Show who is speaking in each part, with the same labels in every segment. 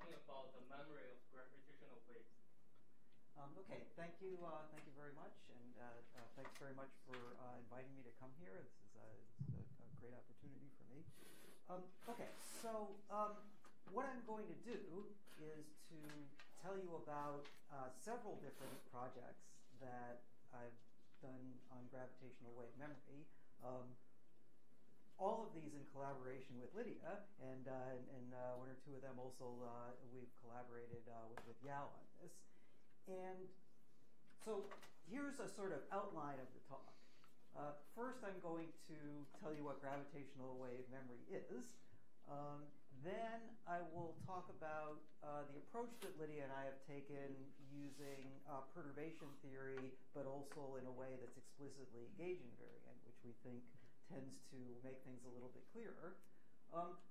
Speaker 1: talking about the memory of gravitational waves.
Speaker 2: Okay, thank you very much, and thanks very much for inviting me to come here. This is a great opportunity for me. Okay, so what I'm going to do is to tell you about several different projects that I've done on gravitational wave memory. All of these in collaboration with Lydia, and one or two of them also we've collaborated with Weyl on this. And so here's a sort of outline of the talk. First, I'm going to tell you what gravitational wave memory is. Then I will talk about the approach that Lydia and I have taken using perturbation theory, but also in a way that's explicitly gauge invariant, which we think tends to make things a little bit clearer.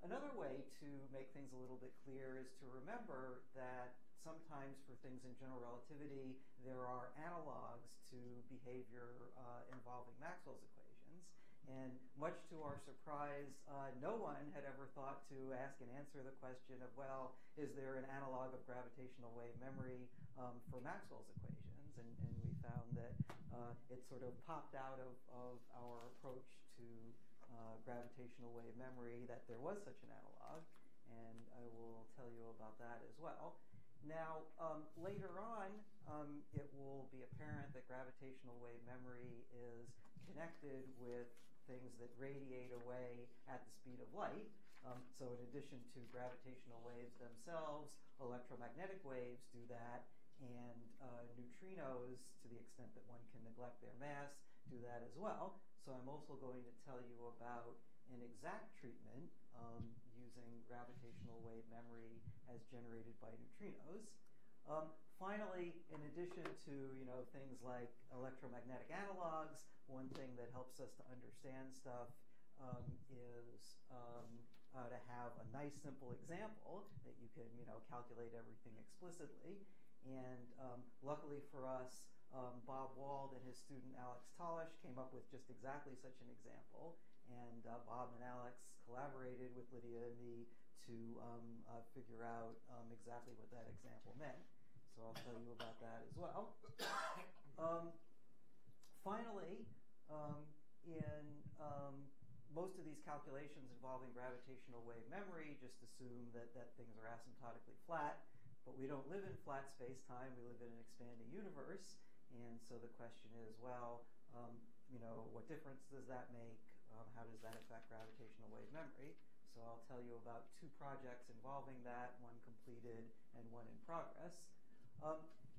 Speaker 2: Another way to make things a little bit clearer is to remember that sometimes for things in general relativity, there are analogs to behavior involving Maxwell's equations. And much to our surprise, no one had ever thought to ask and answer the question of, well, is there an analog of gravitational wave memory for Maxwell's equations? And we found that it sort of popped out of our approach to gravitational wave memory that there was such an analog, and I will tell you about that as well. Now, later on, it will be apparent that gravitational wave memory is connected with things that radiate away at the speed of light. So in addition to gravitational waves themselves, electromagnetic waves do that, and neutrinos, to the extent that one can neglect their mass, do that as well. So I'm also going to tell you about an exact treatment using gravitational wave memory as generated by neutrinos. Finally, in addition to things like electromagnetic analogs, one thing that helps us to understand stuff is to have a nice simple example that you can calculate everything explicitly. And luckily for us, Bob Wald and his student Alex Talish came up with just exactly such an example. And Bob and Alex collaborated with Lydia and me to figure out exactly what that example meant. So I'll tell you about that as well. Finally, in most of these calculations involving gravitational wave memory, just assume that things are asymptotically flat. But we don't live in flat space-time. We live in an expanding universe. And so the question is, well, what difference does that make? How does that affect gravitational wave memory? So I'll tell you about two projects involving that, one completed and one in progress.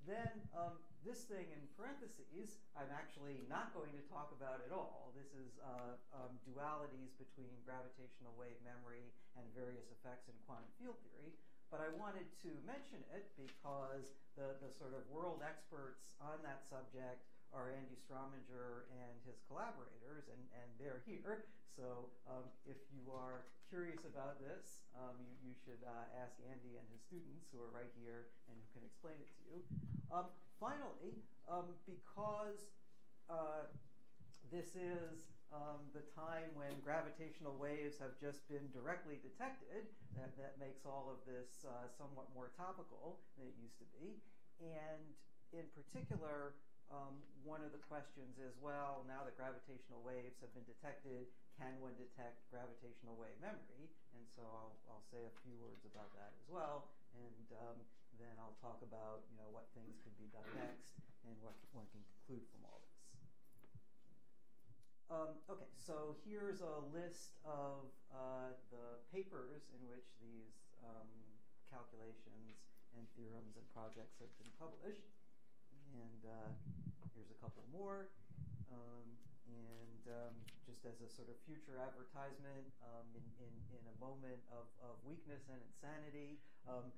Speaker 2: Then this thing in parentheses, I'm actually not going to talk about at all. This is dualities between gravitational wave memory and various effects in quantum field theory. But I wanted to mention it because the sort of world experts on that subject are Andy Strominger and his collaborators, and they're here. So if you are curious about this, you should ask Andy and his students who are right here and who can explain it to you. Finally, because this is the time when gravitational waves have just been directly detected, that makes all of this somewhat more topical than it used to be. And in particular, one of the questions is, well, now that gravitational waves have been detected, can one detect gravitational wave memory? And so I'll say a few words about that as well, and then I'll talk about what things could be done next and what one can conclude from all this. Okay, so here's a list of the papers in which these calculations and theorems and projects have been published. And here's a couple more. Just as a sort of future advertisement, in a moment of weakness and insanity,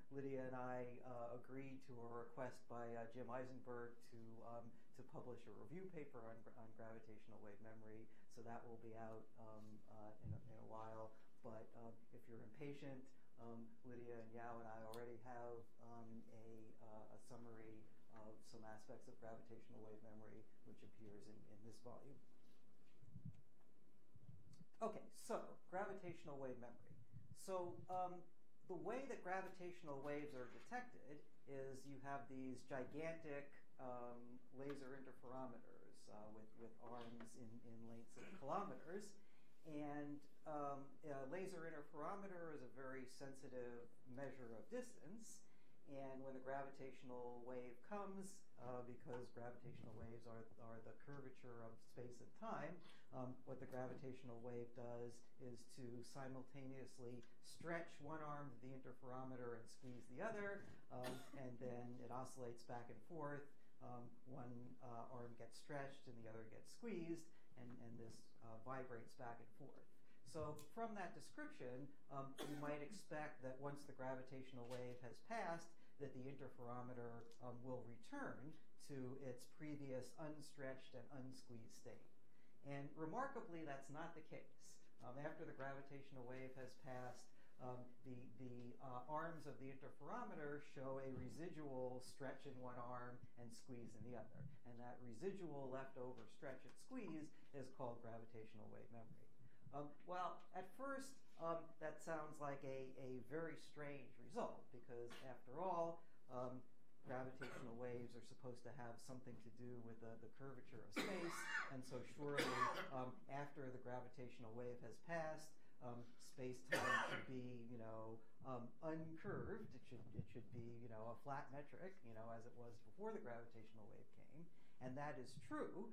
Speaker 2: Lydia and I agreed to a request by Jim Eisenberg to publish a review paper on gravitational wave memory. So that will be out in a while. But if you're impatient, Lydia and Yao and I already have a summary of some aspects of gravitational wave memory, which appears in this volume. Okay, so gravitational wave memory. So the way that gravitational waves are detected is you have these gigantic laser interferometers with arms in lengths of kilometers. And a laser interferometer is a very sensitive measure of distance. And when the gravitational wave comes, because gravitational waves are the curvature of space and time, what the gravitational wave does is to simultaneously stretch one arm of the interferometer and squeeze the other, and then it oscillates back and forth. One arm gets stretched and the other gets squeezed, and this vibrates back and forth. So from that description, you might expect that once the gravitational wave has passed, that the interferometer will return to its previous unstretched and unsqueezed state. And remarkably, that's not the case. After the gravitational wave has passed, the arms of the interferometer show a residual stretch in one arm and squeeze in the other. And that residual leftover stretch and squeeze is called gravitational wave memory. Well, at first, that sounds like a very strange result, because after all, gravitational waves are supposed to have something to do with the curvature of space, and so surely after the gravitational wave has passed, space-time should be, uncurved. It should be, a flat metric, as it was before the gravitational wave came, and that is true.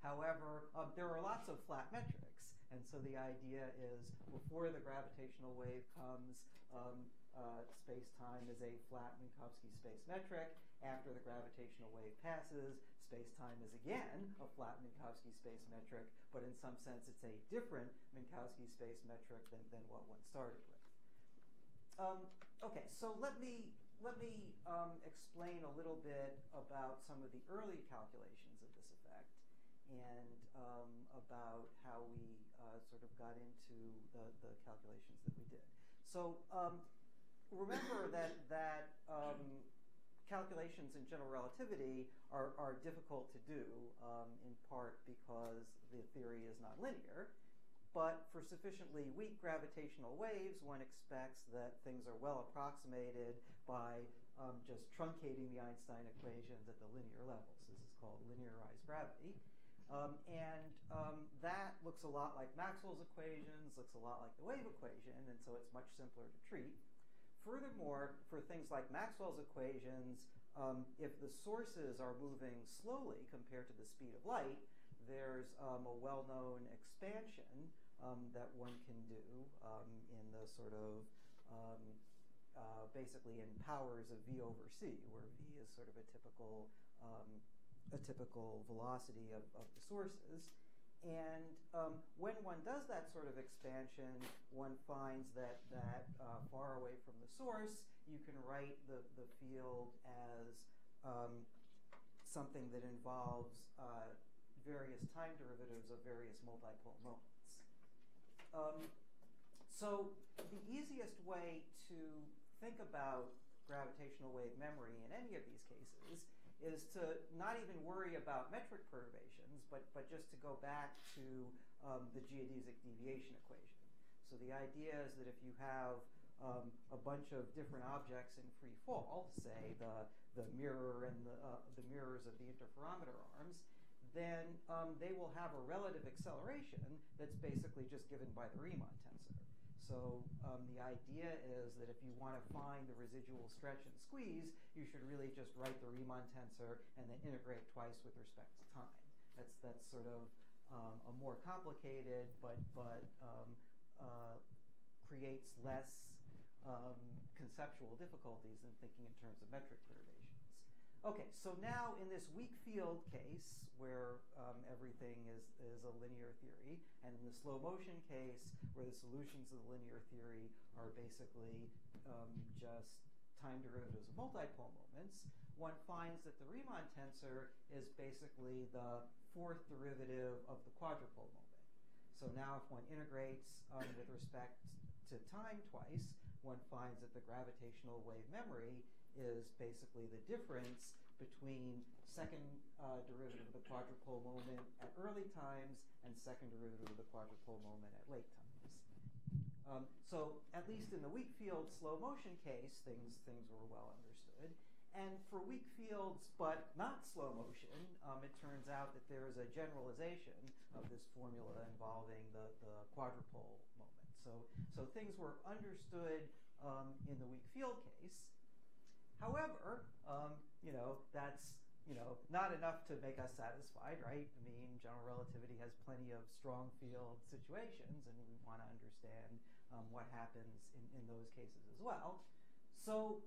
Speaker 2: However, there are lots of flat metrics, and so the idea is before the gravitational wave comes, space-time is a flat Minkowski space metric. After the gravitational wave passes, space-time is again a flat Minkowski space metric, but in some sense it's a different Minkowski space metric than what one started with. Okay, so let me explain a little bit about some of the early calculations of this effect, and about how we sort of got into the calculations that we did. So remember that calculations in general relativity are difficult to do, in part because the theory is not linear. But for sufficiently weak gravitational waves, one expects that things are well approximated by just truncating the Einstein equations at the linear levels. This is called linearized gravity. That looks a lot like Maxwell's equations, looks a lot like the wave equation, and so it's much simpler to treat. Furthermore, for things like Maxwell's equations, if the sources are moving slowly compared to the speed of light, there's a well-known expansion that one can do in the sort of basically in powers of v over c, where v is sort of a typical velocity of the sources. And when one does that sort of expansion, one finds that far away from the source, you can write the field as something that involves various time derivatives of various multipole moments. So the easiest way to think about gravitational wave memory in any of these cases is to not even worry about metric perturbations, but just to go back to the geodesic deviation equation. So the idea is that if you have a bunch of different objects in free fall, say the mirror and the mirrors of the interferometer arms, then they will have a relative acceleration that's basically just given by the Riemann tensor. So the idea is that if you want to find the residual stretch and squeeze, you should really just write the Riemann tensor and then integrate twice with respect to time. That's sort of a more complicated, but creates less conceptual difficulties than thinking in terms of metric perturbations. Okay, so now in this weak field case, where everything is a linear theory, and in the slow motion case, where the solutions of the linear theory are basically just time derivatives of multipole moments, one finds that the Riemann tensor is basically the fourth derivative of the quadrupole moment. So now if one integrates with respect to time twice, one finds that the gravitational wave memory is basically the difference between second derivative of the quadrupole moment at early times and second derivative of the quadrupole moment at late times. So at least in the weak field slow motion case, things were well understood. And for weak fields, but not slow motion, it turns out that there is a generalization of this formula involving the quadrupole moment. So things were understood in the weak field case. However, that's not enough to make us satisfied, right? I mean, general relativity has plenty of strong field situations, and we want to understand what happens in those cases as well. So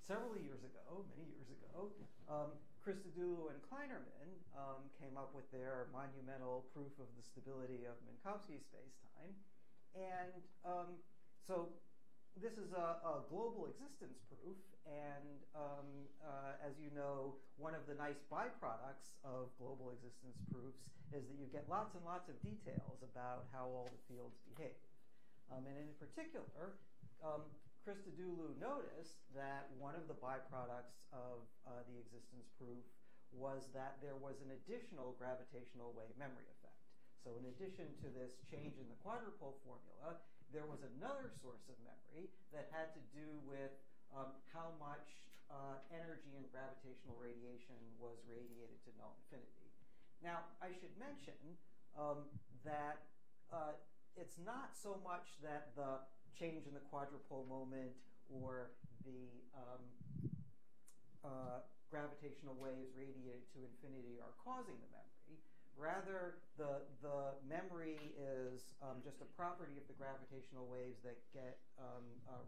Speaker 2: several years ago, many years ago, Christodoulou and Klainerman came up with their monumental proof of the stability of Minkowski spacetime. And so this is a global existence proof, and as you know, one of the nice byproducts of global existence proofs is that you get lots and lots of details about how all the fields behave. And in particular, Christodoulou noticed that one of the byproducts of the existence proof was that there was an additional gravitational wave memory effect. So in addition to this change in the quadrupole formula, there was another source of memory that had to do with how much energy and gravitational radiation was radiated to null infinity. Now, I should mention that it's not so much that the change in the quadrupole moment or the gravitational waves radiated to infinity are causing the memory. Rather, the memory is just a property of the gravitational waves that get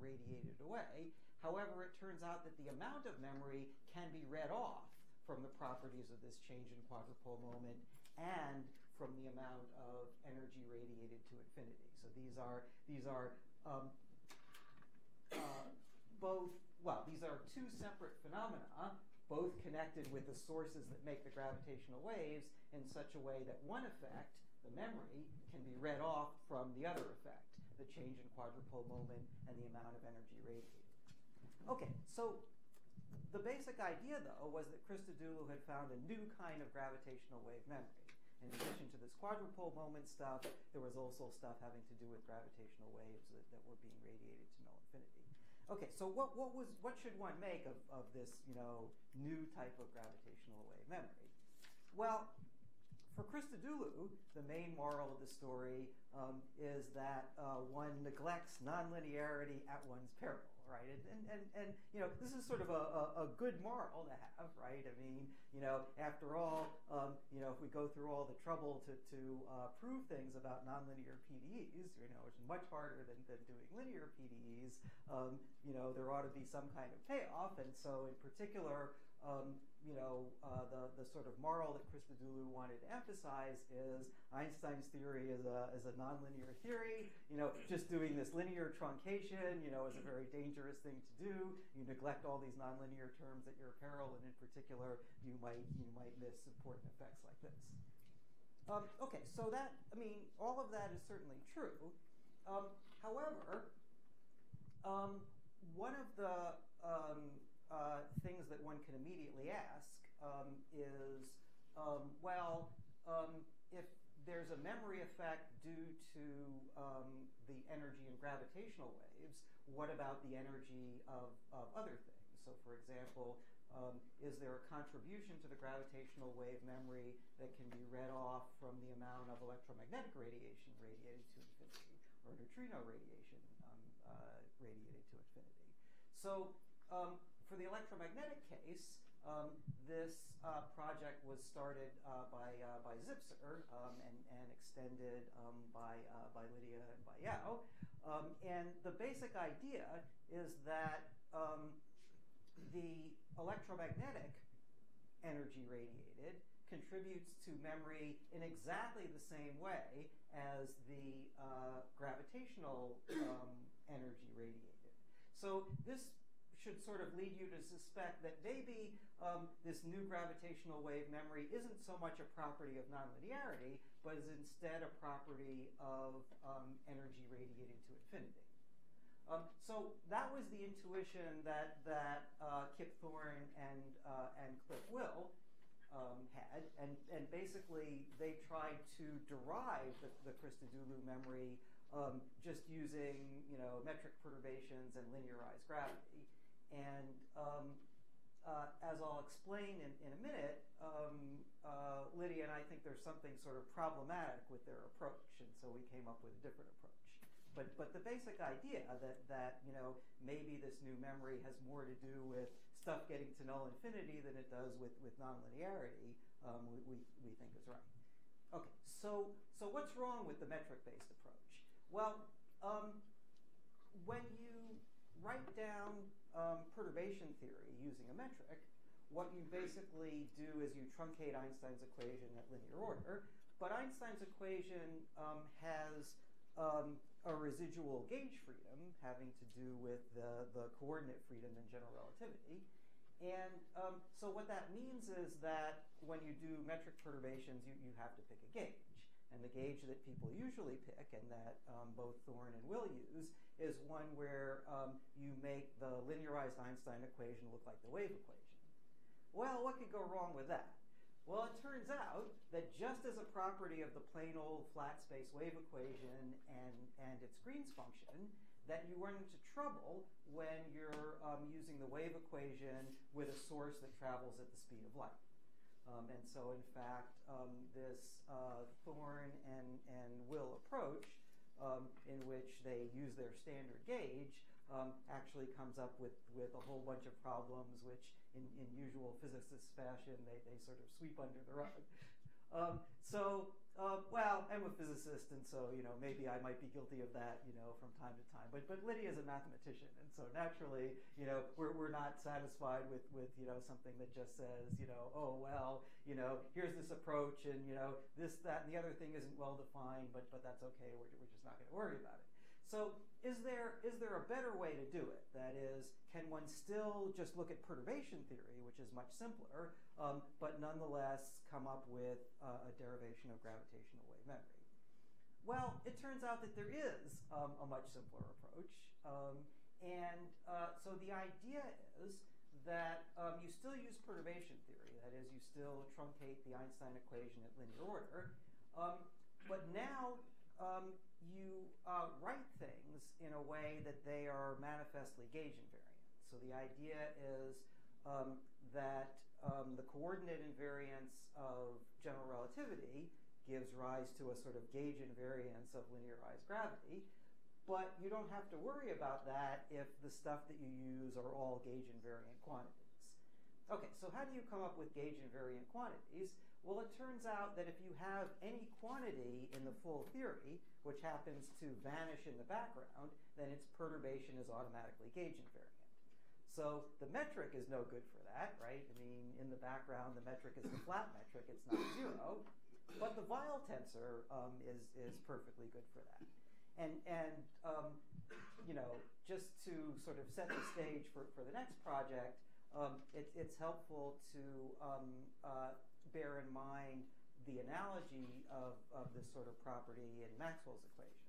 Speaker 2: radiated away. However, it turns out that the amount of memory can be read off from the properties of this change in quadrupole moment and from the amount of energy radiated to infinity. So these are these are two separate phenomena, both connected with the sources that make the gravitational waves in such a way that one effect, the memory, can be read off from the other effect, the change in quadrupole moment and the amount of energy radiated. Okay, so the basic idea, though, was that Christodoulou had found a new kind of gravitational wave memory. In addition to this quadrupole moment stuff, there was also stuff having to do with gravitational waves that were being radiated to null infinity. Okay, so what should one make of this new type of gravitational wave memory? Well, for Christodoulou, the main moral of the story is that one neglects nonlinearity at one's peril, right? And this is sort of a good moral to have, right? I mean, after all, if we go through all the trouble to prove things about nonlinear PDEs, which is much harder than doing linear PDEs, there ought to be some kind of payoff. And so, in particular, the sort of moral that Christodoulou wanted to emphasize is Einstein's theory is a nonlinear theory. Just doing this linear truncation, is a very dangerous thing to do. You neglect all these nonlinear terms at your peril, and in particular, you might miss important effects like this. Okay, so all of that is certainly true. However, one of the things that one can immediately ask is, if there's a memory effect due to the energy in gravitational waves, what about the energy of other things? So, for example, is there a contribution to the gravitational wave memory that can be read off from the amount of electromagnetic radiation radiated to infinity, or neutrino radiation radiated to infinity? So, for the electromagnetic case, this project was started by Zipser and extended by Lydia and by Yao. And the basic idea is that the electromagnetic energy radiated contributes to memory in exactly the same way as the gravitational energy radiated. So this should sort of lead you to suspect that maybe this new gravitational wave memory isn't so much a property of nonlinearity, but is instead a property of energy radiated to infinity. So that was the intuition that Kip Thorne and Cliff Will had, and basically they tried to derive the Christodoulou memory just using metric perturbations and linearized gravity. And as I'll explain in a minute, Lydia and I think there's something sort of problematic with their approach, and so we came up with a different approach. But the basic idea that maybe this new memory has more to do with stuff getting to null infinity than it does with nonlinearity, we think is right. Okay, so what's wrong with the metric-based approach? Well, when you write down perturbation theory using a metric, what you basically do is you truncate Einstein's equation at linear order, but Einstein's equation has a residual gauge freedom having to do with the coordinate freedom in general relativity. And so what that means is that when you do metric perturbations, you have to pick a gauge. And the gauge that people usually pick, and that both Thorne and Weyl use, is one where you make the linearized Einstein equation look like the wave equation. Well, what could go wrong with that? Well, it turns out that just as a property of the plain old flat space wave equation and its Green's function, that you run into trouble when you're using the wave equation with a source that travels at the speed of light. And so, in fact, this Thorne and Weyl approach, in which they use their standard gauge, actually comes up with a whole bunch of problems which, in usual physicist fashion, they sort of sweep under the rug. Well, I'm a physicist, and so maybe I might be guilty of that from time to time. But Lydia's a mathematician, and so naturally we're not satisfied with something that just says oh well here's this approach, and this, that, and the other thing isn't well defined, but that's okay. We're just not going to worry about it. So is there a better way to do it? That is, can one still just look at perturbation theory, which is much simpler, but nonetheless come up with a derivation of gravitational wave memory? Well, it turns out that there is a much simpler approach. So the idea is that you still use perturbation theory. That is, you still truncate the Einstein equation at linear order. But now you write things in a way that they are manifestly gauge invariant. So the idea is that the coordinate invariance of general relativity gives rise to a sort of gauge invariance of linearized gravity, but you don't have to worry about that if the stuff that you use are all gauge invariant quantities. Okay, so how do you come up with gauge invariant quantities? Well, it turns out that if you have any quantity in the full theory, which happens to vanish in the background, then its perturbation is automatically gauge invariant. So the metric is no good for that, right? I mean, in the background, the metric is the flat metric. It's not zero. But the Weyl tensor is perfectly good for that. And just to sort of set the stage for the next project, it's helpful to bear in mind the analogy of this sort of property in Maxwell's equations.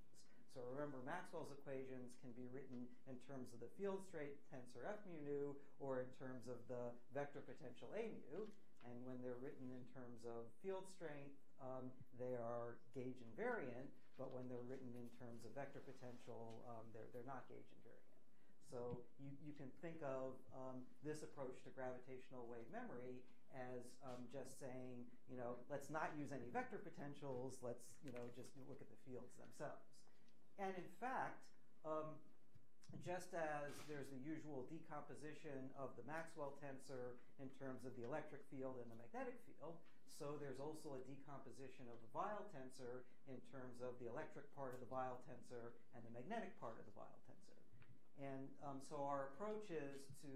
Speaker 2: So remember, Maxwell's equations can be written in terms of the field strength tensor F mu nu, or in terms of the vector potential A mu. And when they're written in terms of field strength, they are gauge invariant. But when they're written in terms of vector potential, they're not gauge invariant. So you can think of this approach to gravitational wave memory as just saying, let's not use any vector potentials. Let's just look at the fields themselves. And in fact, just as there's the usual decomposition of the Maxwell tensor in terms of the electric field and the magnetic field, so there's also a decomposition of the Weyl tensor in terms of the electric part of the Weyl tensor and the magnetic part of the Weyl tensor. And so our approach is to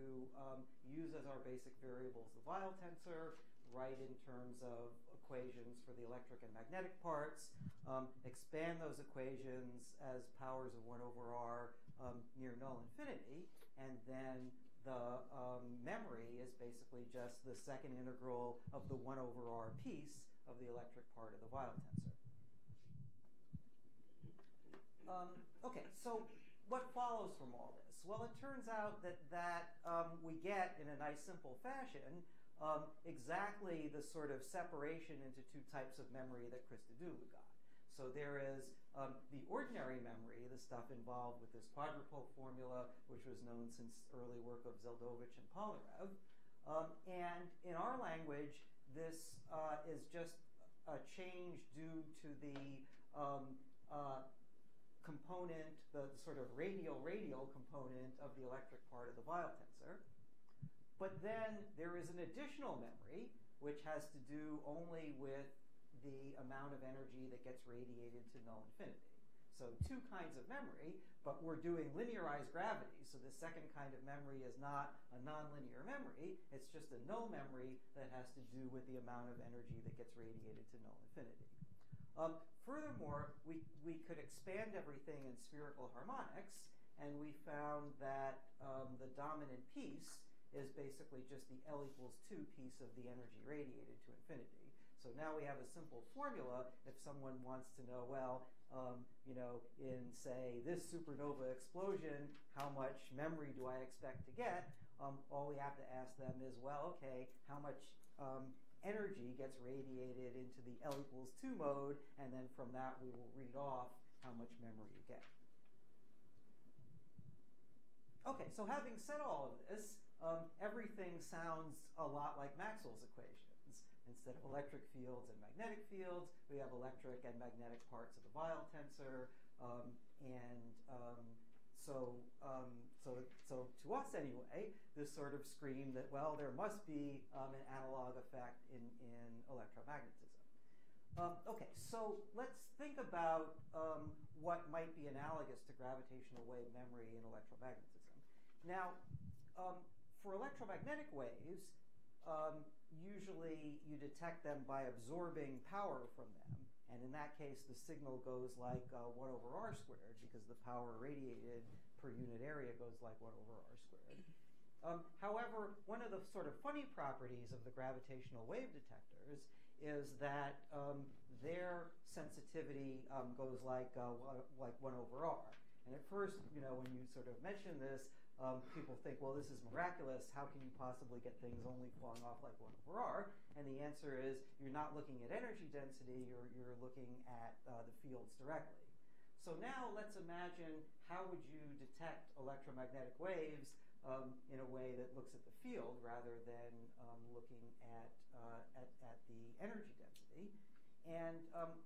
Speaker 2: use as our basic variables the Weyl tensor, write in terms of equations for the electric and magnetic parts, expand those equations as powers of 1 over r near null infinity, and then the memory is basically just the second integral of the 1 over r piece of the electric part of the Weyl tensor. Okay, so what follows from all this? Well, it turns out that we get, in a nice simple fashion, exactly the sort of separation into two types of memory that Christodoulou got. So there is the ordinary memory, the stuff involved with this quadrupole formula, which was known since early work of Zeldovich and Polnareff. And in our language, this is just a change due to the component, the sort of radial component of the electric part of the Weyl tensor. But then there is an additional memory, which has to do only with the amount of energy that gets radiated to null infinity. So two kinds of memory, but we're doing linearized gravity. So the second kind of memory is not a nonlinear memory. It's just a null memory that has to do with the amount of energy that gets radiated to null infinity. Furthermore, we could expand everything in spherical harmonics, and we found that the dominant piece is basically just the L equals 2 piece of the energy radiated to infinity. So now we have a simple formula if someone wants to know, well, in, say, this supernova explosion, how much memory do I expect to get? All we have to ask them is, well, okay, how much energy gets radiated into the L equals 2 mode, and then from that we will read off how much memory you get. Okay, so having said all of this, everything sounds a lot like Maxwell's equations. Instead of electric fields and magnetic fields, we have electric and magnetic parts of the Weyl tensor. So to us anyway, this sort of screamed that, well, there must be an analog effect in electromagnetism. Okay, so let's think about what might be analogous to gravitational wave memory in electromagnetism. Now, for electromagnetic waves, usually you detect them by absorbing power from them. And in that case, the signal goes like 1 over r squared, because the power radiated per unit area goes like 1 over r squared. However, one of the sort of funny properties of the gravitational wave detectors is that their sensitivity goes like 1 over r. And at first, when you sort of mention this, people think, well, this is miraculous. How can you possibly get things only falling off like 1 over r? And the answer is you're not looking at energy density, you're looking at the fields directly. So now let's imagine how would you detect electromagnetic waves in a way that looks at the field rather than looking at the energy density. And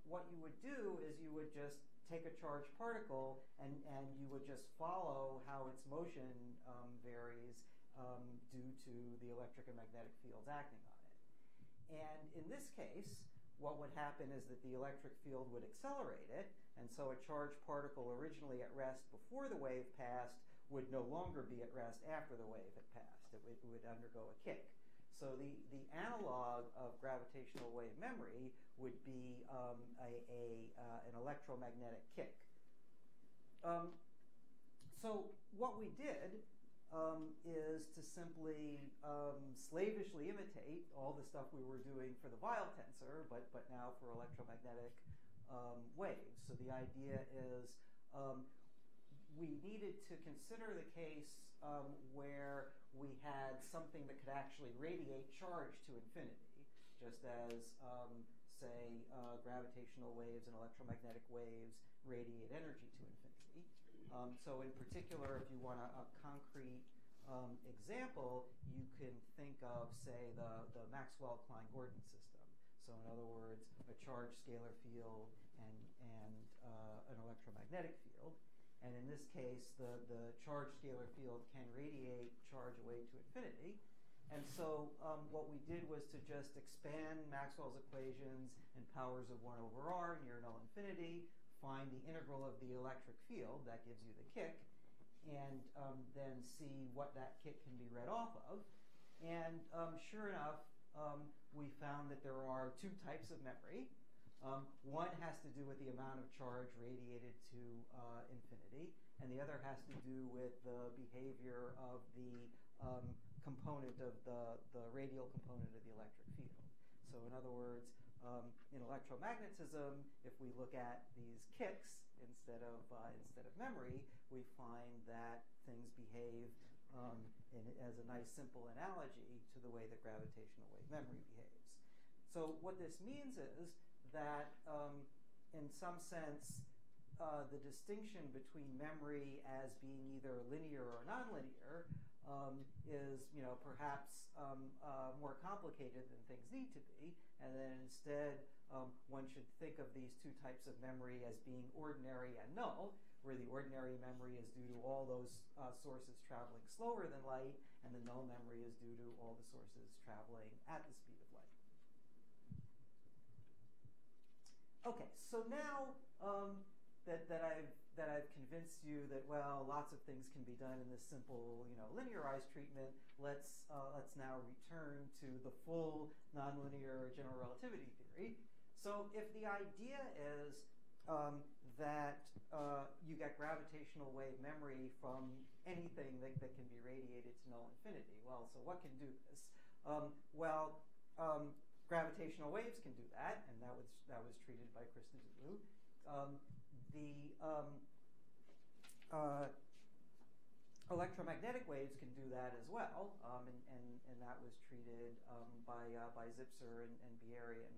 Speaker 2: what you would do is you would just take a charged particle and you would just follow how its motion varies due to the electric and magnetic fields acting on it. And in this case, what would happen is that the electric field would accelerate it, and so a charged particle originally at rest before the wave passed would no longer be at rest after the wave had passed. It would undergo a kick. So the analog of gravitational wave memory would be an electromagnetic kick. So what we did is to simply slavishly imitate all the stuff we were doing for the Weyl tensor, but now for electromagnetic waves. So the idea is we needed to consider the case where we had something that could actually radiate charge to infinity, just as, say, gravitational waves and electromagnetic waves radiate energy to infinity. So in particular, if you want a concrete example, you can think of, say, the Maxwell-Klein-Gordon system. So in other words, a charged scalar field and an electromagnetic field. And in this case, the charged scalar field can radiate charge away to infinity. And so what we did was to just expand Maxwell's equations in powers of 1 over r near null infinity, find the integral of the electric field, that gives you the kick, and then see what that kick can be read off of. And sure enough, we found that there are two types of memory. One has to do with the amount of charge radiated to infinity, and the other has to do with the behavior of the component of the radial component of the electric field. So in other words, in electromagnetism, if we look at these kicks instead of memory, we find that things behave as a nice simple analogy to the way that gravitational wave memory behaves. So what this means is that in some sense, the distinction between memory as being either linear or nonlinear is, perhaps more complicated than things need to be, and then instead one should think of these two types of memory as being ordinary and null, where the ordinary memory is due to all those sources traveling slower than light, and the null memory is due to all the sources traveling at the speed of light. Okay, so now that I've convinced you that, well, lots of things can be done in this simple, linearized treatment, let's now return to the full nonlinear general relativity theory. So if the idea is that you get gravitational wave memory from anything that can be radiated to null infinity, well, so what can do this? Gravitational waves can do that, and that was treated by Christodoulou. Electromagnetic waves can do that as well, and that was treated by Zipser and Bieri and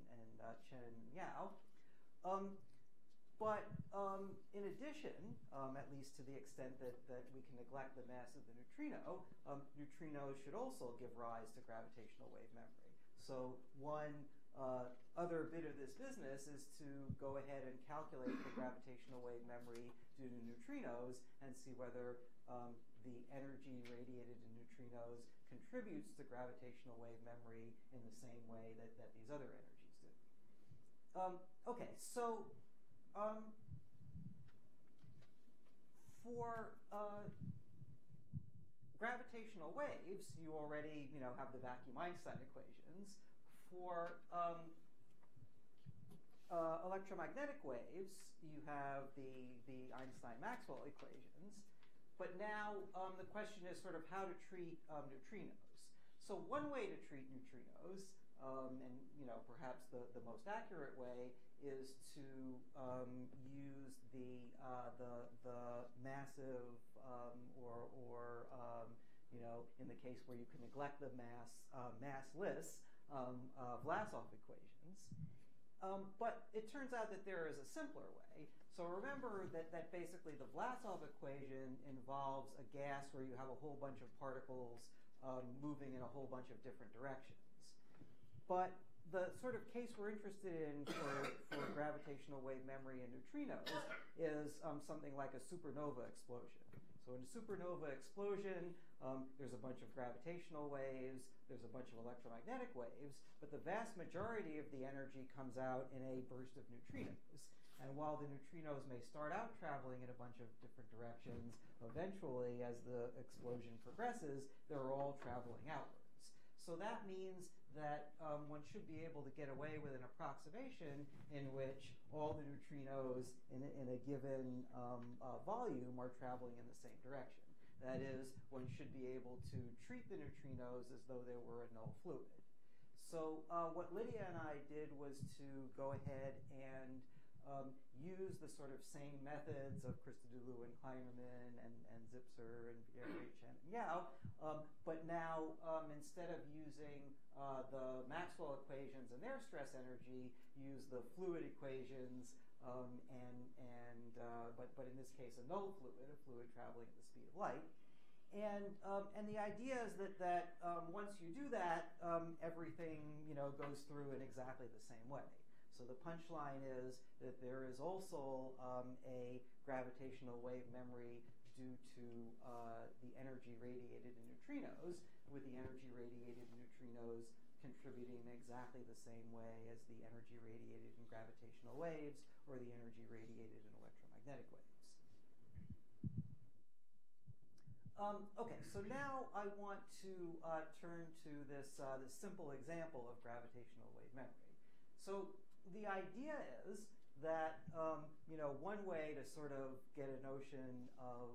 Speaker 2: Chen and Yao. But in addition, at least to the extent that we can neglect the mass of the neutrino, neutrinos should also give rise to gravitational wave memory. So one other bit of this business is to go ahead and calculate the gravitational wave memory due to neutrinos and see whether the energy radiated in neutrinos contributes to gravitational wave memory in the same way that these other energies do. Okay, so for gravitational waves, you already have the vacuum Einstein equations. For electromagnetic waves, you have the Einstein-Maxwell equations. But now the question is sort of how to treat neutrinos. So one way to treat neutrinos, and perhaps the most accurate way, is to use the massive or in the case where you can neglect the massless Vlasov equations. But it turns out that there is a simpler way. So remember that basically the Vlasov equation involves a gas where you have a whole bunch of particles moving in a whole bunch of different directions. But the sort of case we're interested in for gravitational wave memory and neutrinos is something like a supernova explosion. So in a supernova explosion, there's a bunch of gravitational waves, there's a bunch of electromagnetic waves, but the vast majority of the energy comes out in a burst of neutrinos. And while the neutrinos may start out traveling in a bunch of different directions, eventually, as the explosion progresses, they're all traveling outwards. So that means that one should be able to get away with an approximation in which all the neutrinos in a given volume are traveling in the same direction. That is, one should be able to treat the neutrinos as though they were a null fluid. So what Lydia and I did was to go ahead and use the sort of same methods of Christodoulou and Klainerman and Zipser and Bieri, Chen and Yao, but now instead of using the Maxwell equations and their stress energy, use the fluid equations but in this case a null fluid, a fluid traveling at the speed of light. And the idea is that once you do that, everything goes through in exactly the same way. So the punchline is that there is also a gravitational wave memory due to the energy radiated in neutrinos, with the energy radiated in neutrinos contributing in exactly the same way as the energy radiated in gravitational waves or the energy radiated in electromagnetic waves. Okay, so now I want to turn to this simple example of gravitational wave memory. So the idea is that one way to sort of get a notion of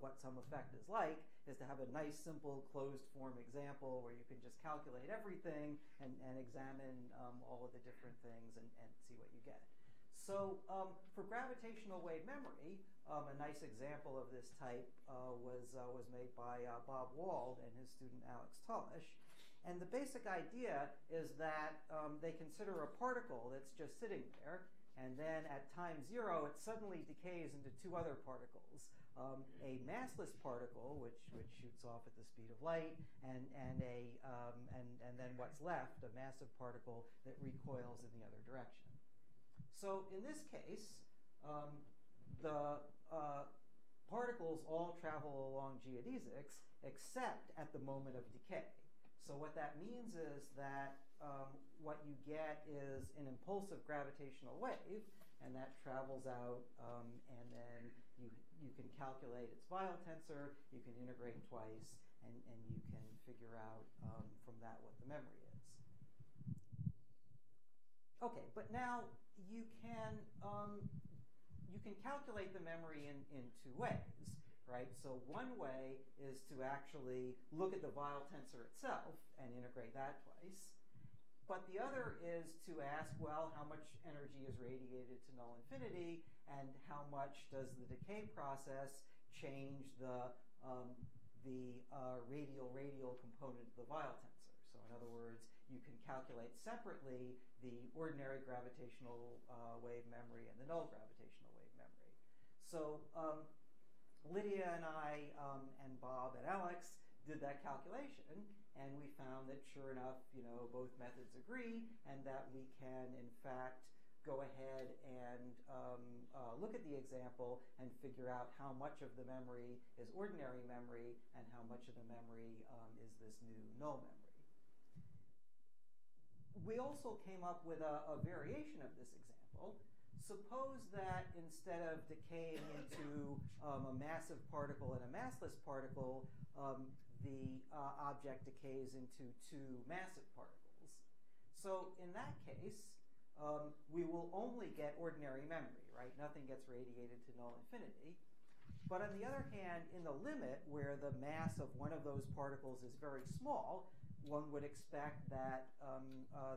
Speaker 2: what some effect is like is to have a nice, simple, closed form example where you can just calculate everything and examine all of the different things and see what you get. So for gravitational wave memory, a nice example of this type was made by Bob Wald and his student Alex Tullish. And the basic idea is that they consider a particle that's just sitting there, and then at time 0, it suddenly decays into two other particles. A massless particle, which shoots off at the speed of light, and then what's left, a massive particle that recoils in the other direction. So in this case, the particles all travel along geodesics except at the moment of decay. So what that means is that what you get is an impulsive gravitational wave, and that travels out, and then you can calculate its Weyl tensor, you can integrate twice, and you can figure out from that what the memory is. Okay, but now you can calculate the memory in two ways, right? So one way is to actually look at the Weyl tensor itself and integrate that twice. But the other is to ask, well, how much energy is radiated to null infinity, and how much does the decay process change the radial component of the Weyl tensor? So in other words, you can calculate separately the ordinary gravitational wave memory and the null gravitational wave memory. So Lydia and I and Bob and Alex did that calculation, and we found that sure enough, both methods agree, and that we can in fact go ahead and look at the example and figure out how much of the memory is ordinary memory and how much of the memory is this new null memory. We also came up with a variation of this example. Suppose that instead of decaying into a massive particle and a massless particle, the object decays into two massive particles. So in that case, we will only get ordinary memory, right? Nothing gets radiated to null infinity. But on the other hand, in the limit, where the mass of one of those particles is very small, one would expect that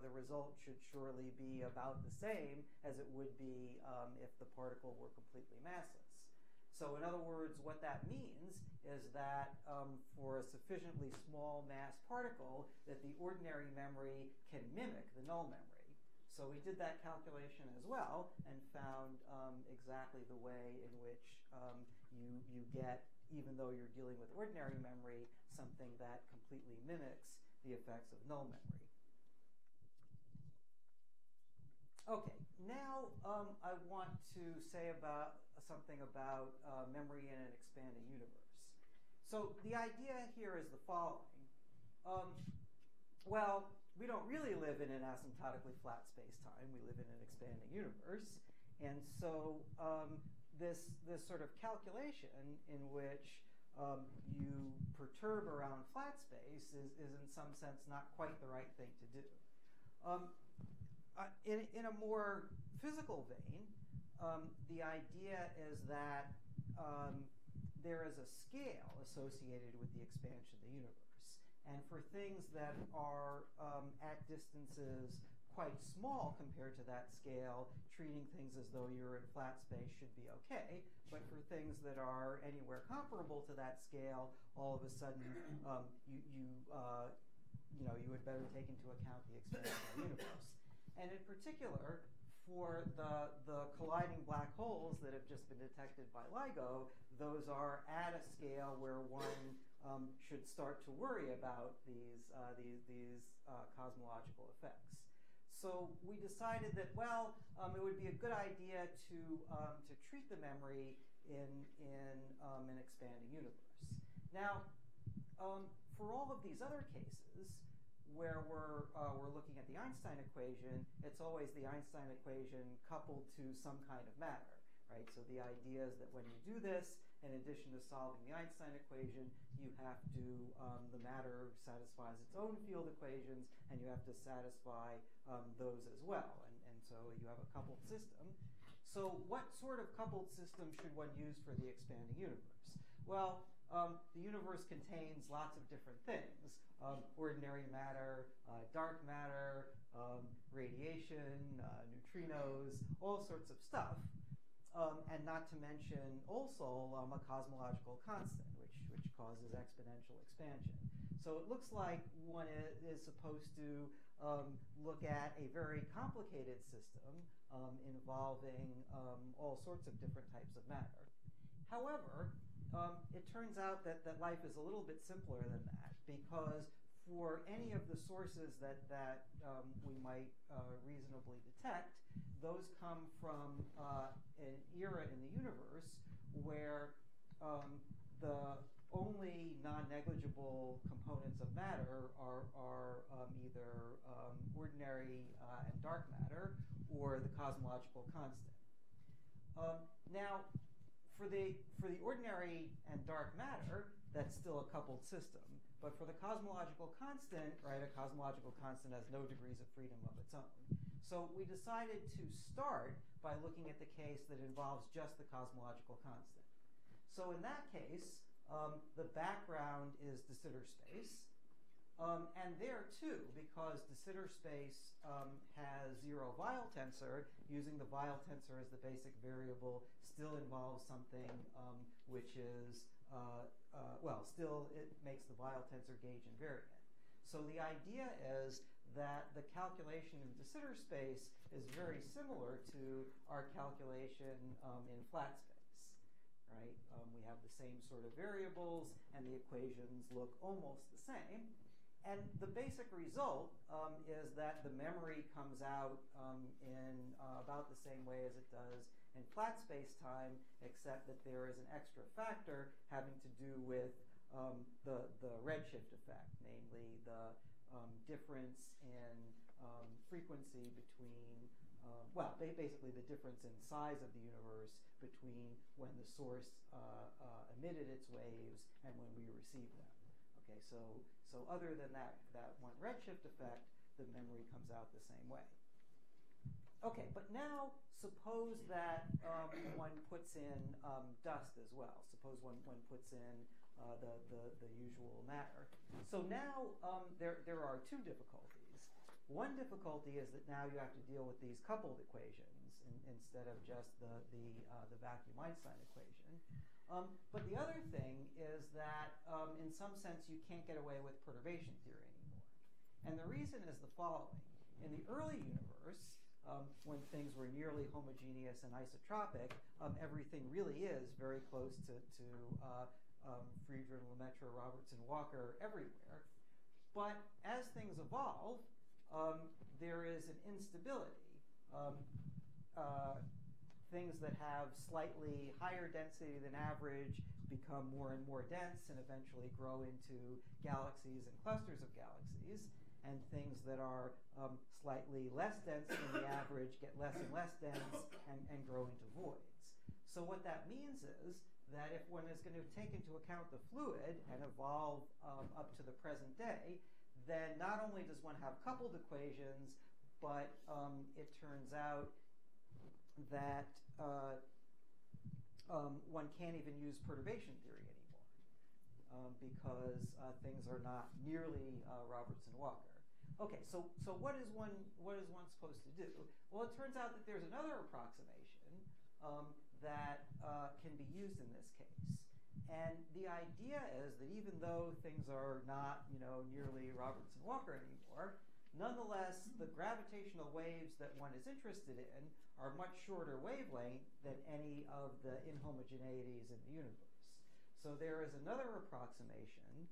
Speaker 2: the result should surely be about the same as it would be if the particle were completely massless. So in other words, what that means is that for a sufficiently small mass particle, that the ordinary memory can mimic the null memory. So we did that calculation as well and found exactly the way in which you get, even though you're dealing with ordinary memory, something that completely mimics the effects of null memory. Okay, now I want to say something about memory in an expanding universe. So the idea here is the following. Well, we don't really live in an asymptotically flat space-time. We live in an expanding universe. And so this sort of calculation in which you perturb around flat space is in some sense not quite the right thing to do. In a more physical vein, the idea is that there is a scale associated with the expansion of the universe. And for things that are at distances quite small compared to that scale, treating things as though you're in flat space should be okay. But for things that are anywhere comparable to that scale, all of a sudden you would better take into account the expansion of the universe. And in particular, for the colliding black holes that have just been detected by LIGO, those are at a scale where one should start to worry about these cosmological effects. So we decided that, well, it would be a good idea to treat the memory in an expanding universe. Now, for all of these other cases where we're looking at the Einstein equation, it's always the Einstein equation coupled to some kind of matter, right? So the idea is that when you do this, in addition to solving the Einstein equation, you have to, the matter satisfies its own field equations, and you have to satisfy those as well. And so you have a coupled system. So what sort of coupled system should one use for the expanding universe? Well, the universe contains lots of different things. Ordinary matter, dark matter, radiation, neutrinos, all sorts of stuff. and not to mention also a cosmological constant, which causes exponential expansion. So it looks like one is supposed to look at a very complicated system involving all sorts of different types of matter. However, it turns out that life is a little bit simpler than that, because for any of the sources that we might reasonably detect, those come from an era in the universe where the only non-negligible components of matter are either ordinary and dark matter or the cosmological constant. Now, for the ordinary and dark matter, that's still a coupled system. But for the cosmological constant, right, a cosmological constant has no degrees of freedom of its own. So we decided to start by looking at the case that involves just the cosmological constant. So in that case, the background is de Sitter space. And there too, because de Sitter space has zero Weyl tensor, using the Weyl tensor as the basic variable still involves something which is, still it makes the Weyl tensor gauge invariant. So the idea is that the calculation in de Sitter space is very similar to our calculation in flat space, right? We have the same sort of variables, and the equations look almost the same. And the basic result is that the memory comes out in about the same way as it does in flat space-time, except that there is an extra factor having to do with the redshift effect, namely the difference in frequency between, basically the difference in size of the universe between when the source emitted its waves and when we received them. Okay, so other than that one redshift effect, the memory comes out the same way. Okay, but now suppose that one puts in dust as well. Suppose one puts in the usual matter. So now there are two difficulties. One difficulty is that now you have to deal with these coupled equations instead of just the vacuum Einstein equation. But the other thing is that in some sense you can't get away with perturbation theory anymore. And the reason is the following. In the early universe, when things were nearly homogeneous and isotropic, everything really is very close to Friedrich, Lemaitre, Robertson, Walker, everywhere. But as things evolve, there is an instability. Things that have slightly higher density than average become more and more dense and eventually grow into galaxies and clusters of galaxies. And things that are slightly less dense than the average get less and less dense and grow into voids. So what that means is that if one is going to take into account the fluid and evolve up to the present day, then not only does one have coupled equations, but it turns out that one can't even use perturbation theory anymore because things are not nearly Robertson-Walker. Okay, so what is one supposed to do? Well, it turns out that there's another approximation that can be used in this case. And the idea is that even though things are not, nearly Robertson-Walker anymore, nonetheless, the gravitational waves that one is interested in are much shorter wavelength than any of the inhomogeneities in the universe. So there is another approximation,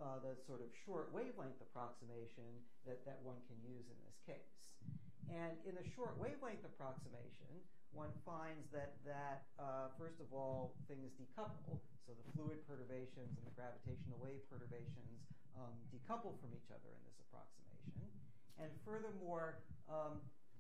Speaker 2: the sort of short wavelength approximation that one can use in this case. And in the short wavelength approximation, one finds that first of all, things decouple. So the fluid perturbations and the gravitational wave perturbations decouple from each other in this approximation. And furthermore,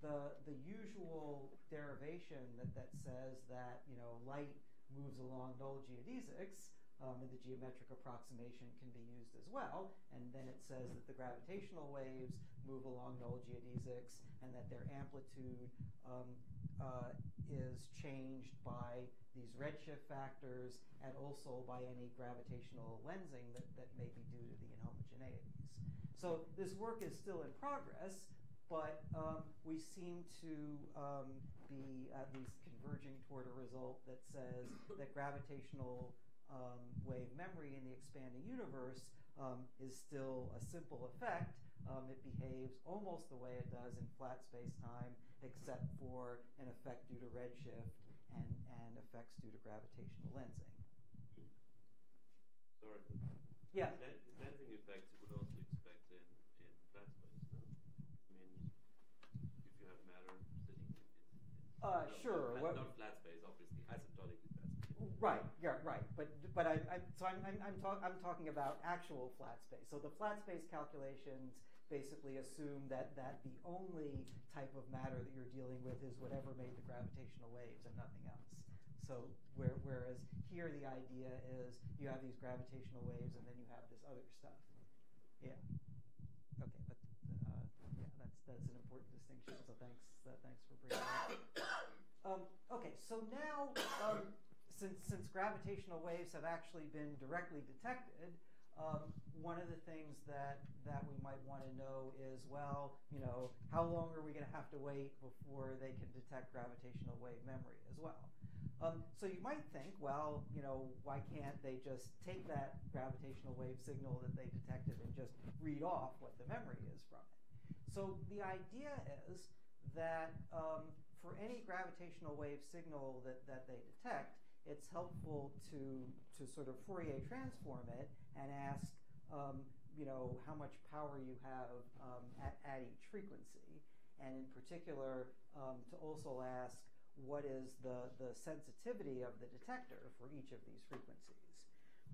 Speaker 2: the usual derivation that says that light moves along null geodesics in the geometric approximation can be used as well. And then it says that the gravitational waves move along null geodesics and that their amplitude is changed by these redshift factors and also by any gravitational lensing that may be due to the inhomogeneities. So this work is still in progress, but we seem to be at least converging toward a result that says that gravitational wave memory in the expanding universe is still a simple effect. It behaves almost the way it does in flat space-time, except for an effect due to redshift and effects due to gravitational lensing.
Speaker 3: Sorry.
Speaker 2: Yeah.
Speaker 3: Lensing effects you would also expect in flat space, no? I mean, if you have matter sitting in
Speaker 2: sure.
Speaker 3: Not flat space, obviously, asymptotically flat space.
Speaker 2: Right. Yeah. Right. But I'm talking about actual flat space. So the flat space calculations basically assume that the only type of matter that you're dealing with is whatever made the gravitational waves and nothing else. So whereas here the idea is you have these gravitational waves and then you have this other stuff. Yeah. Okay, but yeah, that's an important distinction. So thanks for bringing that up. Okay, so now since gravitational waves have actually been directly detected, one of the things that we might want to know is, well, how long are we going to have to wait before they can detect gravitational wave memory as well? So you might think, well, why can't they just take that gravitational wave signal that they detected and just read off what the memory is from it? So the idea is that for any gravitational wave signal that they detect, it's helpful to sort of Fourier transform it and ask, how much power you have at each frequency, and in particular to also ask what is the sensitivity of the detector for each of these frequencies.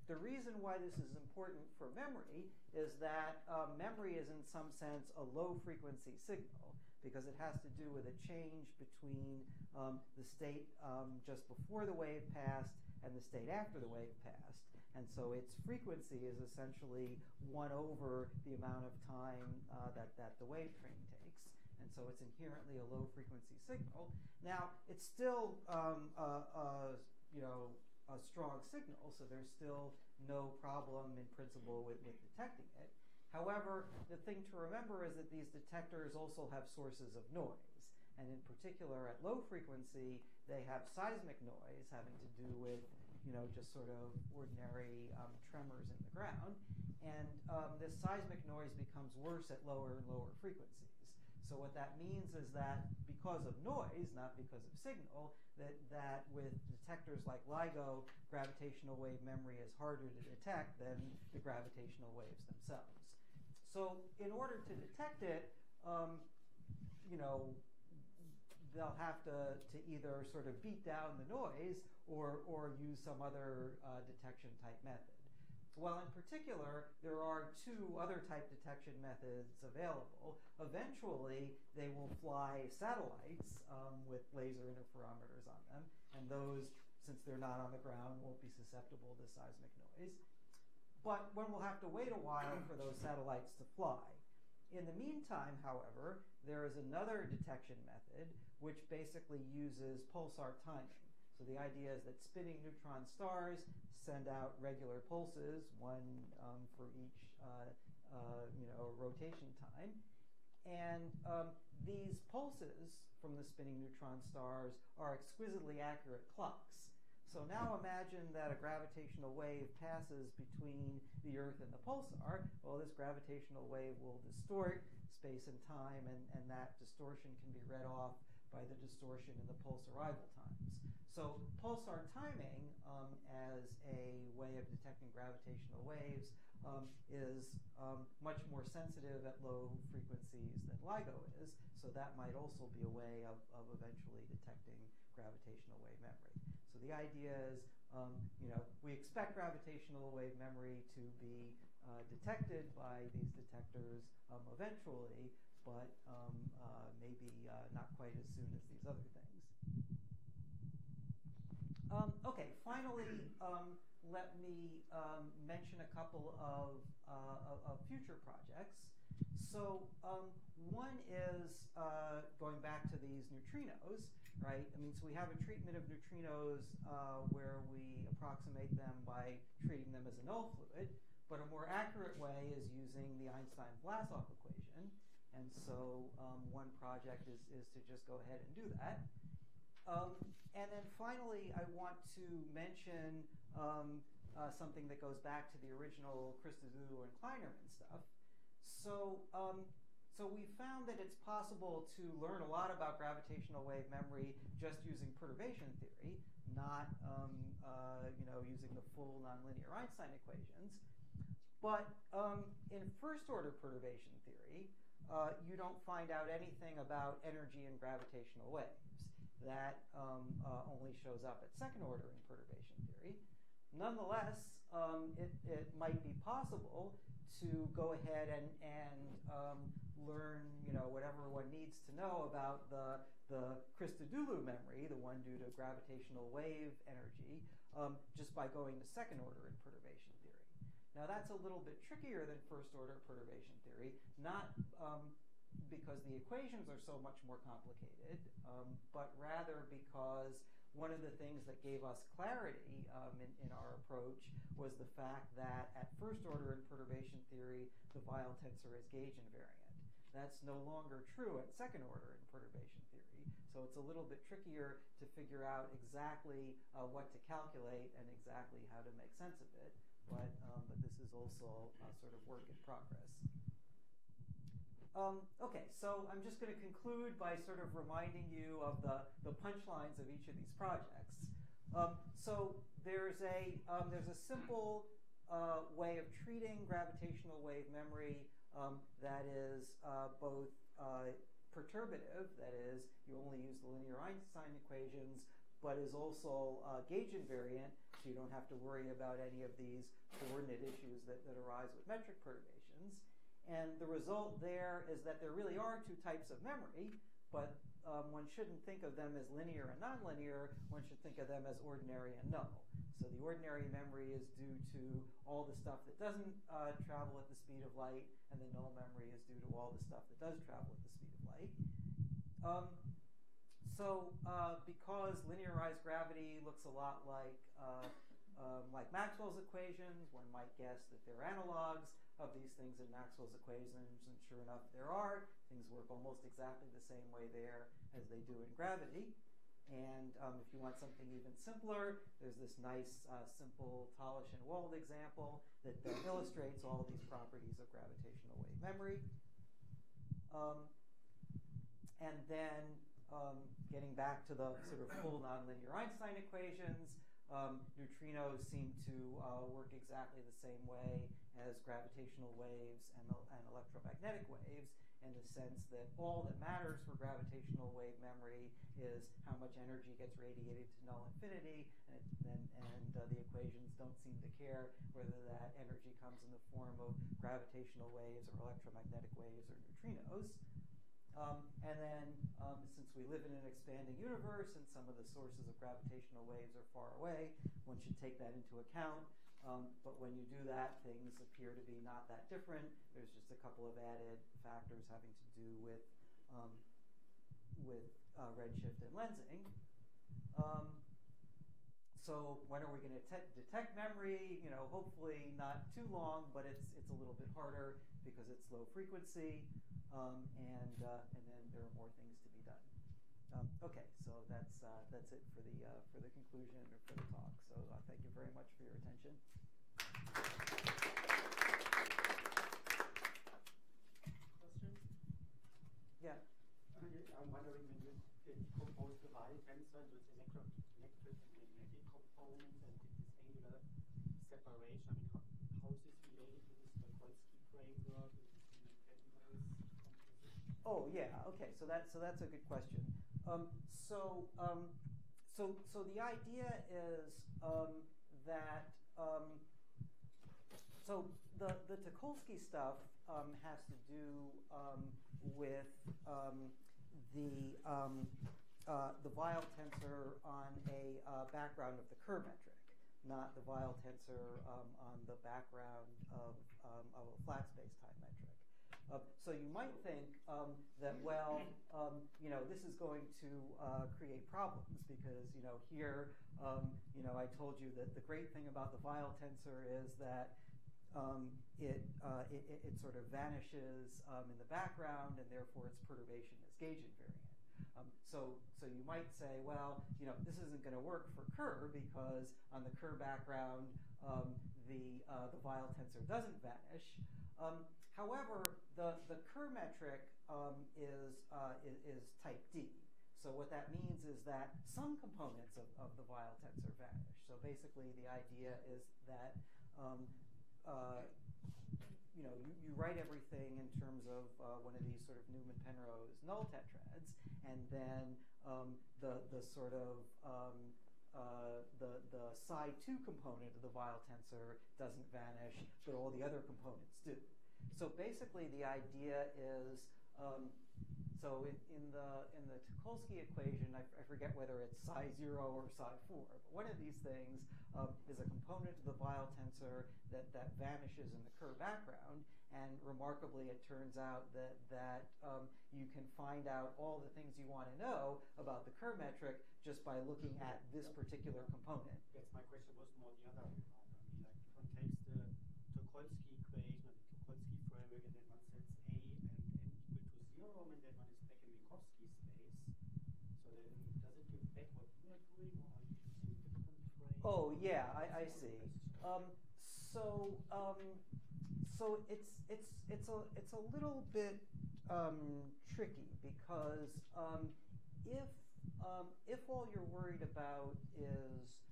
Speaker 2: The reason why this is important for memory is that memory is in some sense a low frequency signal because it has to do with a change between the state just before the wave passed and the state after the wave passed. And so its frequency is essentially 1 over the amount of time that the wave train takes. And so it's inherently a low frequency signal. Now, it's still a strong signal, so there's still no problem in principle with detecting it. However, the thing to remember is that these detectors also have sources of noise. And in particular, at low frequency, they have seismic noise having to do with just sort of ordinary tremors in the ground. And this seismic noise becomes worse at lower and lower frequencies. So what that means is that because of noise, not because of signal, that with detectors like LIGO, gravitational wave memory is harder to detect than the gravitational waves themselves. So in order to detect it, they'll have to either sort of beat down the noise or use some other detection type method. Well, in particular, there are 2 other type detection methods available. Eventually, they will fly satellites with laser interferometers on them, and those, since they're not on the ground, won't be susceptible to seismic noise. But one will have to wait a while for those satellites to fly. In the meantime, however, there is another detection method which basically uses pulsar timing. So the idea is that spinning neutron stars send out regular pulses, one for each rotation time. And these pulses from the spinning neutron stars are exquisitely accurate clocks. So now imagine that a gravitational wave passes between the Earth and the pulsar. Well, this gravitational wave will distort space and time, and that distortion can be read off by the distortion in the pulse arrival times. So pulsar timing as a way of detecting gravitational waves is much more sensitive at low frequencies than LIGO is, so that might also be a way of eventually detecting gravitational wave memory. So the idea is, we expect gravitational wave memory to be detected by these detectors eventually, but maybe not quite as soon as these other things. Okay, finally, let me mention a couple of future projects. So one is going back to these neutrinos, right? I mean, so we have a treatment of neutrinos where we approximate them by treating them as a null fluid, but a more accurate way is using the Einstein-Vlasov equation. And so one project is to just go ahead and do that. And then finally, I want to mention something that goes back to the original Christodoulou and Klainerman stuff. So we found that it's possible to learn a lot about gravitational wave memory just using perturbation theory, not using the full nonlinear Einstein equations. But in first-order perturbation theory, you don't find out anything about energy in gravitational waves. That only shows up at second-order in perturbation theory. Nonetheless, it might be possible to go ahead and learn, whatever one needs to know about the Christodoulou memory, the one due to gravitational wave energy, just by going to second-order in perturbation theory. Now, that's a little bit trickier than first-order perturbation theory, not because the equations are so much more complicated, but rather because one of the things that gave us clarity in our approach was the fact that at first order in perturbation theory, the Weyl tensor is gauge invariant. That's no longer true at second order in perturbation theory. So it's a little bit trickier to figure out exactly what to calculate and exactly how to make sense of it. But this is also sort of work in progress. Okay, so I'm just going to conclude by sort of reminding you of the punchlines of each of these projects. So there's a simple way of treating gravitational wave memory that is both perturbative, that is, you only use the linear Einstein equations, but is also gauge invariant, so you don't have to worry about any of these coordinate issues that arise with metric perturbations. And the result there is that there really are two types of memory, but one shouldn't think of them as linear and nonlinear. One should think of them as ordinary and null. So the ordinary memory is due to all the stuff that doesn't travel at the speed of light, and the null memory is due to all the stuff that does travel at the speed of light. Because linearized gravity looks a lot like Maxwell's equations, one might guess that they're analogs of these things in Maxwell's equations, and sure enough there are. Things work almost exactly the same way there as they do in gravity. And if you want something even simpler, there's this nice simple Talish and Wald example that illustrates all of these properties of gravitational wave memory. And then getting back to the sort of full nonlinear Einstein equations, neutrinos seem to work exactly the same way as gravitational waves and electromagnetic waves, in the sense that all that matters for gravitational wave memory is how much energy gets radiated to null infinity, and the equations don't seem to care whether that energy comes in the form of gravitational waves or electromagnetic waves or neutrinos. And then, since we live in an expanding universe and some of the sources of gravitational waves are far away, one should take that into account. But when you do that, things appear to be not that different. There's just a couple of added factors having to do with redshift and lensing. So when are we going to detect memory? Hopefully not too long, but it's a little bit harder because it's low frequency, and then there are more things to be done. Okay, so that's it for the conclusion or for the talk. So thank you very much for your attention.
Speaker 1: Questions?
Speaker 2: Yeah.
Speaker 4: I'm wondering, when you decompose the Weyl tensor into its electromagnetic and magnetic components and did this angular separation, how is this related to this Minkowski framework?
Speaker 2: Oh yeah. Okay. So that's a good question. So the idea is that so the Tucholsky stuff has to do with the Weyl tensor on a background of the Kerr metric, not the Weyl tensor on the background of a flat space-time metric. So you might think that, well, this is going to create problems because, here, I told you that the great thing about the Weyl tensor is that it sort of vanishes in the background, and therefore its perturbation is gauge invariant. So you might say, well, this isn't going to work for Kerr because on the Kerr background, the Weyl tensor doesn't vanish. However, the Kerr metric is type D. So what that means is that some components of the Weyl tensor vanish. So basically, the idea is that you write everything in terms of one of these sort of Newman-Penrose null tetrads, and then the sort of the psi2 component of the Weyl tensor doesn't vanish, but all the other components do. So basically, the idea is so in the Tucholsky equation, I forget whether it's psi0 or psi4, but one of these things is a component of the Weyl tensor that vanishes in the Kerr background, and remarkably, it turns out that you can find out all the things you want to know about the Kerr metric just by looking at this particular component.
Speaker 4: Yes, my question was more the other way around. I mean, like one takes the Tucholsky equation or the Tucholsky framework, and then one sets A and n equal to 0, and then one is back in Minkowski space. So then does it give back what you are doing, or are you using different frames?
Speaker 2: Oh yeah, I see. So it's a little bit tricky because if all you're worried about is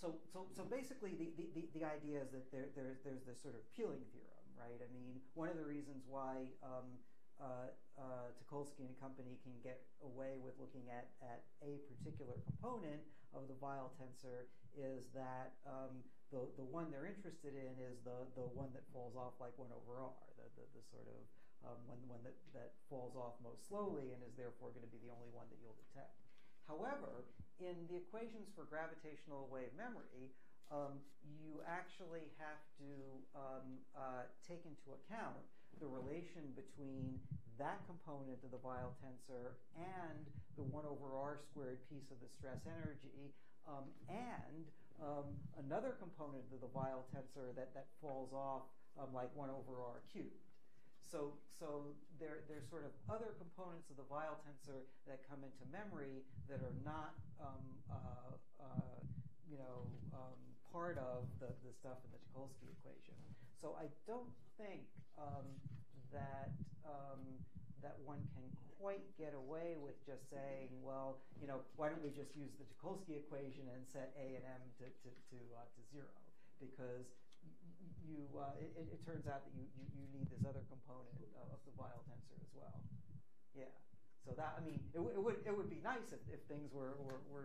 Speaker 2: so basically the idea is that there's this sort of peeling theorem, right? I mean, one of the reasons why Tucholsky and company can get away with looking at a particular component of the Weyl tensor is that the one they're interested in is the one that falls off like 1 over r, the sort of one that falls off most slowly and is therefore going to be the only one that you'll detect. However, in the equations for gravitational wave memory, you actually have to take into account the relation between that component of the Weyl tensor and the 1 over r squared piece of the stress energy, and another component of the Weyl tensor that falls off like 1 over r cubed. So there's sort of other components of the Weyl tensor that come into memory that are not part of the stuff in the Tucholsky equation. So I don't think that one can quite get away with just saying, well, why don't we just use the Tucholsky equation and set A and M to 0? Because it turns out that you need this other component of the Weyl tensor as well. Yeah. So that, I mean, it would be nice if things were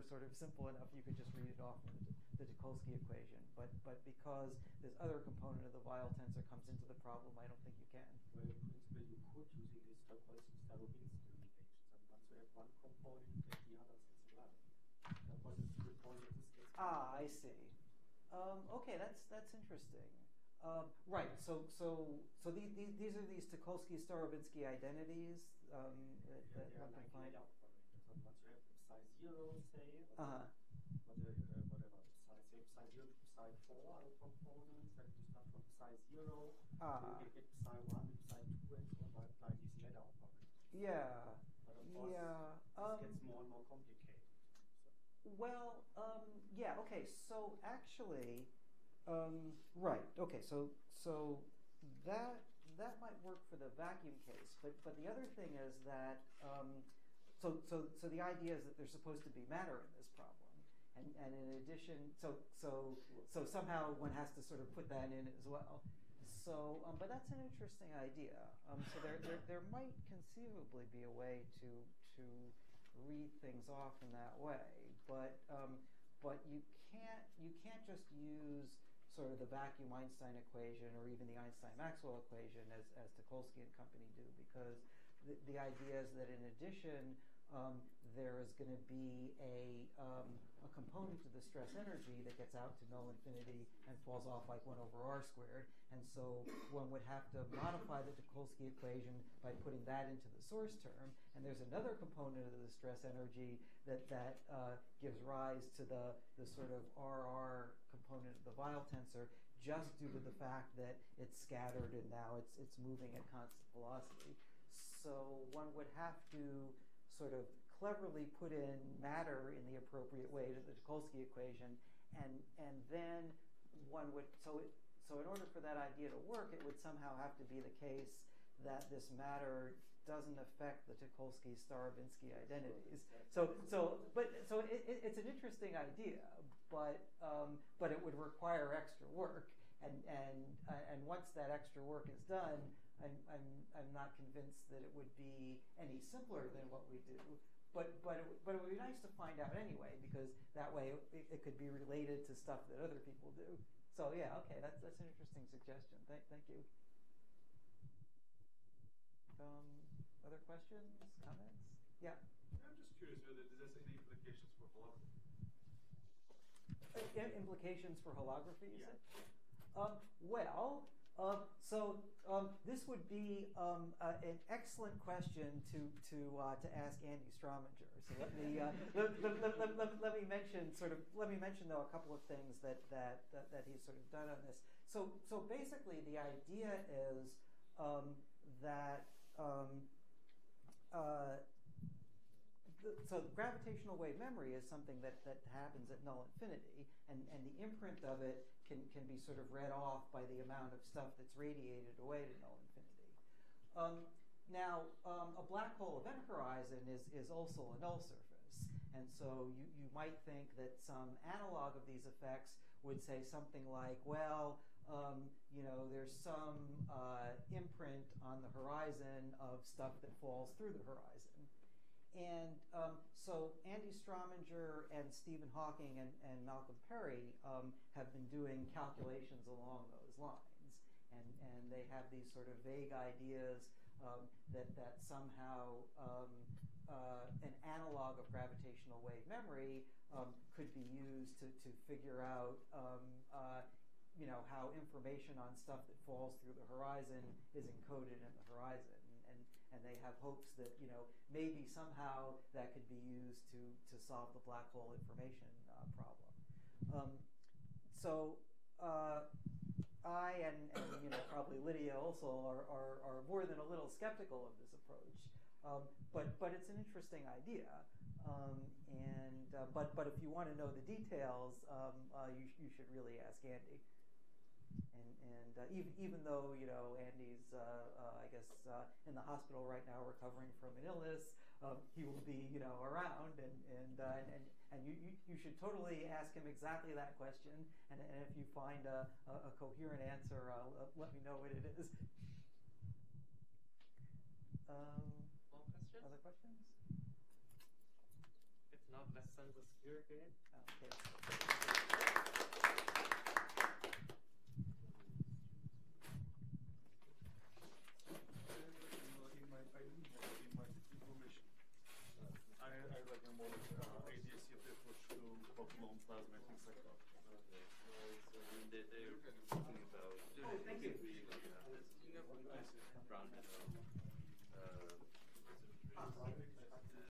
Speaker 2: sort of simple enough you could just read it off from the Tucholsky equation. But because this other component of the Weyl tensor comes into the problem, I don't think you can.
Speaker 4: Well, in principle, you could using this Tucholsky-Starobinsky relations. And once you have one component, you get the others as well. That was a good point of this case.
Speaker 2: Ah, I see. Okay, that's interesting. Right. So these are these Tucholsky-Starobinsky identities that one can find.
Speaker 4: Out for it. So once you have psi0, say,
Speaker 2: Uh-huh.
Speaker 4: whatever psi0 to psi4 are the components that you start from psi0, you get psi1, psi2, and so on by this ladder operation.
Speaker 2: Yeah.
Speaker 4: But of course, this gets more and more complicated. So.
Speaker 2: Well, yeah. Okay. So actually, right. Okay. So that might work for the vacuum case, but the other thing is that so the idea is that there's supposed to be matter in this problem, and in addition, so somehow one has to sort of put that in as well. So, but that's an interesting idea. So there might conceivably be a way to read things off in that way, but you can't just use sort of the vacuum Einstein equation or even the Einstein-Maxwell equation as Tucholsky and company do, because the idea is that in addition there is going to be a component to the stress energy that gets out to null infinity and falls off like 1 over r squared. And so one would have to modify the Tucholsky equation by putting that into the source term. And there's another component of the stress energy that gives rise to the sort of RR component of the Weyl tensor, just due to the fact that it's scattered and now it's moving at constant velocity. So one would have to sort of cleverly put in matter in the appropriate way to the Tucholsky equation, and then one would, so in order for that idea to work, it would somehow have to be the case that this matter doesn't affect the Tucholsky-Starobinsky identities. So it's an interesting idea, but it would require extra work, and once that extra work is done, I'm not convinced that it would be any simpler than what we do. But it would be nice to find out anyway, because that way it could be related to stuff that other people do. So yeah, okay, that's an interesting suggestion. Thank you. Other questions, comments? Yeah.
Speaker 5: I'm just curious whether this has any implications for holography.
Speaker 2: Implications for holography, you
Speaker 5: Yeah.
Speaker 2: said? This would be an excellent question to ask Andy Strominger. So let me mention though a couple of things that he's sort of done on this. So basically the idea is that so gravitational wave memory is something that happens at null infinity, and the imprint of it can be sort of read off by the amount of stuff that's radiated away to null infinity. Now, a black hole event horizon is also a null surface, and so you might think that some analog of these effects would say something like, well, there's some imprint on the horizon of stuff that falls through the horizon. And so Andy Strominger and Stephen Hawking and Malcolm Perry have been doing calculations along those lines. And they have these sort of vague ideas that somehow an analog of gravitational wave memory could be used to figure out how information on stuff that falls through the horizon is encoded in the horizon. And they have hopes that maybe somehow that could be used to solve the black hole information problem. I and probably Lydia also are more than a little skeptical of this approach, but it's an interesting idea. But if you want to know the details, you should really ask Andy. And even though Andy's I guess in the hospital right now recovering from an illness, he will be around, and you should totally ask him exactly that question. And if you find a coherent answer, let me know what it is.
Speaker 1: More questions?
Speaker 2: Other questions?
Speaker 1: If not, let's send the speaker again.
Speaker 2: Okay.
Speaker 3: They're talking about
Speaker 2: Thank you.
Speaker 3: rounded